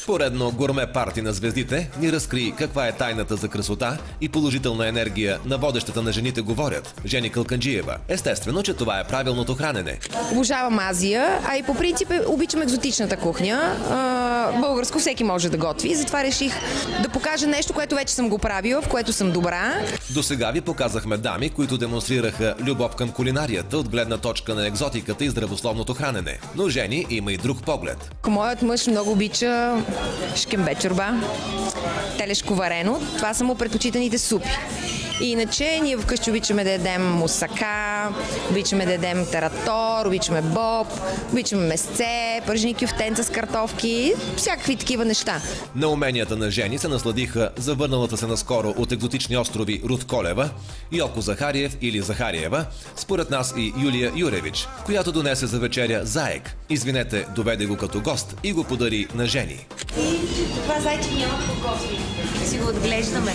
Поредно гурме парти на звездите ни разкри каква е тайната за красота и положителна енергия на водещата на жените говорят – Жени Калканджиева. Естествено, че това е правилното хранене. Обожавам Азия, а и по принцип обичам екзотичната кухня. Българско всеки може да готви, затова реших да покажа нещо, което вече съм го правила, в което съм добра. До сега ви показахме дами, които демонстрираха любов към кулинарията от гледна точка на екзотиката и здравословното хранене. Но Жени има и друг поглед. Моят мъж много обича шкембе чорба, телешко варено. Това са му предпочитаните супи. И иначе ние вкъщи обичаме да ядем мусака, обичаме да ядем таратор, обичаме боб, обичаме месце, пържени кюфтенца с картофки, всякакви такива неща. На уменията на Жени се насладиха завърналата се наскоро от екзотични острови Рут Колева, Йоко Захариев или Захариева, според нас и Юлия Юревич, която донесе за вечеря заек. Извинете, доведе го като гост и го подари на Жени. И това зайче няма какво готви. Си го отглеждаме.